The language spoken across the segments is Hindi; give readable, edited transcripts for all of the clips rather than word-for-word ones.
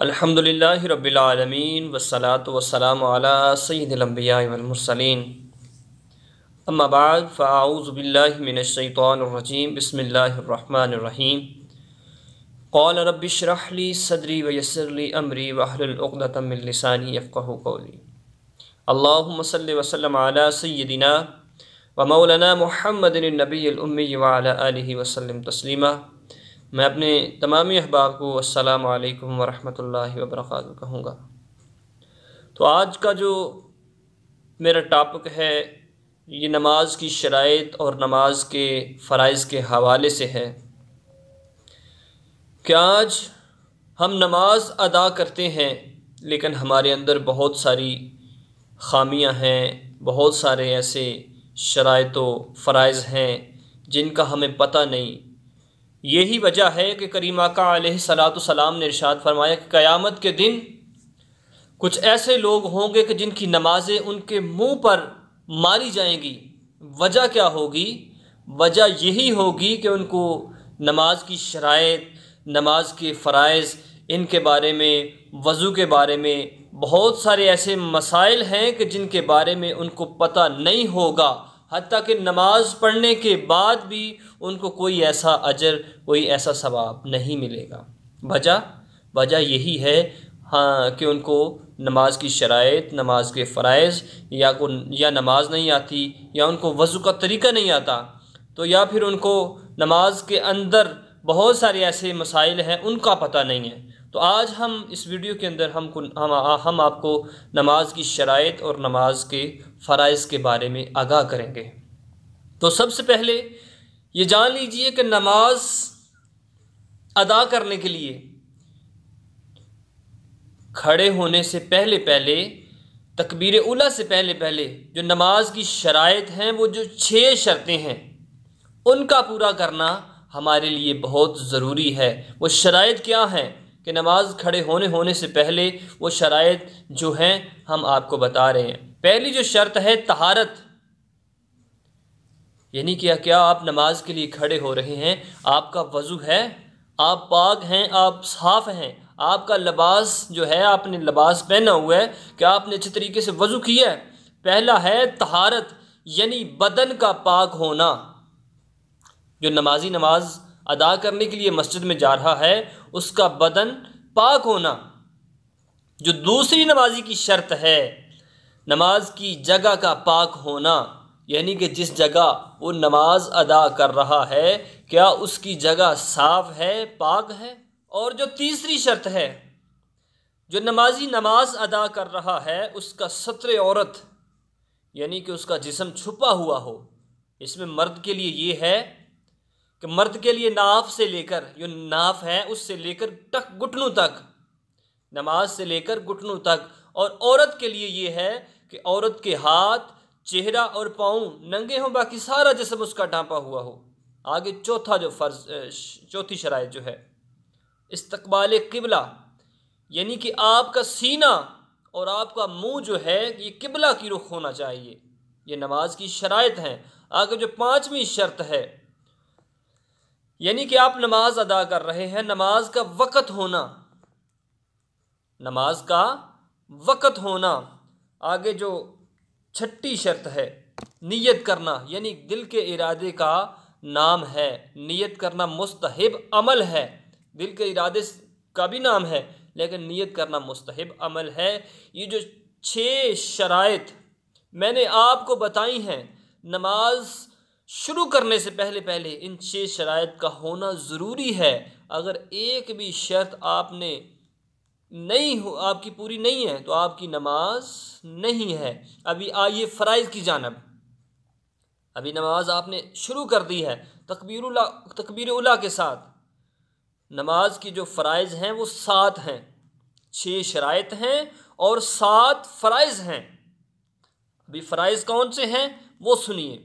अल्हम्दुलिल्लाहि रब्बिल आलमीन वस्सलातु वस्सलामु अला सय्यिदिल अंबिया वल मुरसलीन अम्मा बाद फ़अऊज़ु बिल्लाहि मिनश शैतानिर रजीम बिस्मिल्लाहिर रहमानिर रहीम क़ाल रब्बि इश्रह ली सदरी व यस्सिर ली अमरी वहलुल उक़दतम मिन लिसानी यफ़क़हू क़ौली। अल्लाहुम्मा सल्लि व सल्लिम अला सय्यिदिना व मौलाना मुहम्मदिन नबिय्यिल उम्मी व अला आलिहि व सल्लिम तस्लीमा। मैं अपने तमामी अहबाब को अस्सलामु अलैकुम व रहमतुल्लाहि व बरकातुहू कहूँगा। तो आज का जो मेरा टॉपिक है ये नमाज की शराइत और नमाज के फ़राइज़ के हवाले से है कि आज हम नमाज अदा करते हैं लेकिन हमारे अंदर बहुत सारी ख़ामियाँ हैं, बहुत सारे ऐसे शराइत व फ़राइज़ हैं जिनका हमें पता नहीं। यही वजह है कि करीम आका अलैहिस्सलातु सलाम ने इरशाद फरमाया कि क़यामत के दिन कुछ ऐसे लोग होंगे कि जिनकी नमाज़ें उनके मुंह पर मारी जाएंगी। वजह क्या होगी? वजह यही होगी कि उनको नमाज की शराइत, नमाज के फ़राइज़, इनके बारे में, वज़ू के बारे में बहुत सारे ऐसे मसाइल हैं कि जिनके बारे में उनको पता नहीं होगा। हत्ता कि नमाज पढ़ने के बाद भी उनको कोई ऐसा अजर, कोई ऐसा सवाब नहीं मिलेगा। वजह यही है कि उनको नमाज की शराइत, नमाज के फ़राइज़ या नमाज नहीं आती, या उनको वज़ू का तरीक़ा नहीं आता, तो या फिर उनको नमाज के अंदर बहुत सारे ऐसे मसाइल हैं उनका पता नहीं है। तो आज हम इस वीडियो के अंदर हम आपको नमाज की शराइत और नमाज के फ़राइज़ के बारे में आगाह करेंगे। तो सबसे पहले ये जान लीजिए कि नमाज अदा करने के लिए खड़े होने से पहले पहले, तकबीर उला से पहले पहले जो नमाज की शराइत हैं, वो जो 6 शर्तें हैं, उनका पूरा करना हमारे लिए बहुत ज़रूरी है। वो शराइत क्या हैं कि नमाज खड़े होने से पहले वो शराइत जो हैं हम आपको बता रहे हैं। पहली जो शर्त है तहारत, यानी क्या आप नमाज के लिए खड़े हो रहे हैं, आपका वज़ू है, आप पाक हैं, आप साफ़ हैं, आपका लिबास जो है, आपने लिबास पहना हुआ है, क्या आपने अच्छे तरीके से वज़ू किया है। पहला है तहारत, यानी बदन का पाक होना। जो नमाजी नमाज अदा करने के लिए मस्जिद में जा रहा है उसका बदन पाक होना। जो दूसरी नमाजी की शर्त है, नमाज की जगह का पाक होना, यानी कि जिस जगह वो नमाज अदा कर रहा है क्या उसकी जगह साफ़ है, पाक है। और जो तीसरी शर्त है, जो नमाजी नमाज अदा कर रहा है उसका सत्रे औरत, यानी कि उसका जिस्म छुपा हुआ हो। इसमें मर्द के लिए ये है कि मर्द के लिए नाफ से लेकर, जो नाफ है उससे लेकर घुटनों तक, नमाज से लेकर घुटनों तक। और औरत के लिए ये है कि औरत के हाथ, चेहरा और पाँव नंगे हों, बाकी सारा जिस्म उसका ढांपा हुआ हो। आगे चौथी शराइत जो है इस्तकबाल किबला, यानी कि आपका सीना और आपका मुंह जो है ये किबला की रुख होना चाहिए। ये नमाज की शराइत हैं। आगे जो 5वीं शर्त है, यानी कि आप नमाज अदा कर रहे हैं, नमाज का वक़्त होना, नमाज का वक़्त होना। आगे जो 6ठी शर्त है नियत करना, यानी दिल के इरादे का नाम है। नियत करना मुस्तहिब अमल है, दिल के इरादे का भी नाम है लेकिन नियत करना मुस्तहिब अमल है। ये जो 6 शराइत मैंने आपको बताई हैं, नमाज शुरू करने से पहले पहले इन 6 शराइत का होना ज़रूरी है। अगर एक भी शर्त आपने आपकी पूरी नहीं है तो आपकी नमाज नहीं है। अभी आइए फ़राइज़ की जानिब। अभी नमाज आपने शुरू कर दी है तकबीर उला के साथ। नमाज की जो फ़राइज़ हैं वो 7 हैं, 6 शराइत हैं और 7 फ़राइज़ हैं। अभी फ़राइज़ कौन से हैं वो सुनिए।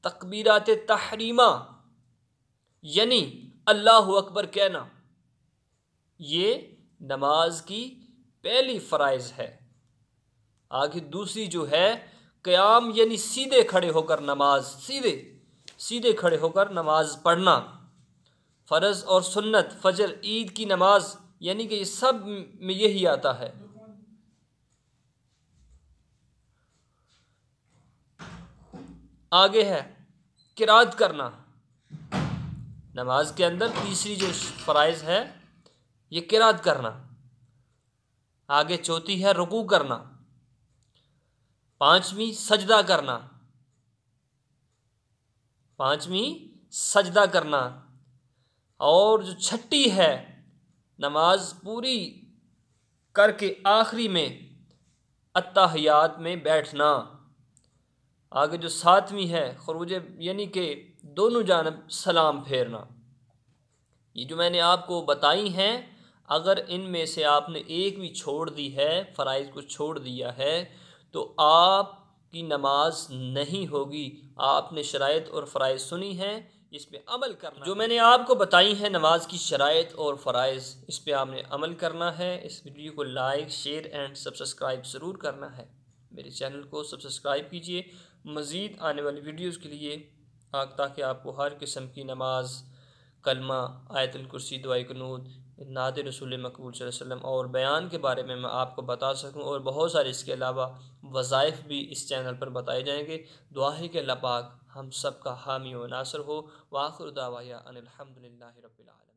तकबीरात तहरीमा, यानी अल्लाहु अकबर कहना, ये नमाज की पहली फ़राइज़ है। आगे दूसरी जो है क़याम, यानी सीधे खड़े होकर नमाज, सीधे खड़े होकर नमाज पढ़ना। फ़र्ज़ और सुन्नत, फ़जर, ईद की नमाज, यानी कि ये सब में यही आता है। आगे है किरात करना। नमाज के अंदर तीसरी जो फ़राइज़ है ये किरात करना। आगे चौथी है रुकू करना। पांचवी सजदा करना। पांचवी सजदा करना। और जो छठी है नमाज पूरी करके आखिरी में अत्तहियात में बैठना। आगे जो सातवीं है खरूज, यानी कि दोनों जानब सलाम फेरना। ये जो मैंने आपको बताई हैं, अगर इनमें से आपने एक भी छोड़ दी है, फ़राइज़ को छोड़ दिया है, तो आपकी नमाज नहीं होगी। आपने शराइत और फ़राइज़ सुनी हैं, इस पे अमल करना। जो मैंने आपको बताई हैं नमाज की शराइत और फ़राइज़, इस पे आपने अमल करना है। इस वीडियो को लाइक, शेयर एंड सब्सक्राइब ज़रूर करना है। मेरे चैनल को सब्सक्राइब कीजिए मज़ीद आने वाली वीडियोज़ के लिए, ताकि आपको हर किस्म की नमाज, कलमा, आयतुल कुर्सी, दुआए कुनूत, नात रसूल मकबूल सल्लल्लाहु अलैहि वसल्लम और बयान के बारे में मैं आपको बता सकूं, और बहुत सारे इसके अलावा वज़ाइफ भी इस चैनल पर बताए जाएंगे। दुआ है कि अल्लाह पाक हम सब का हामी व नासर हो। व आखिर दावाया अनिल हम्दुलिल्लाहि रब्बिल आलमीन।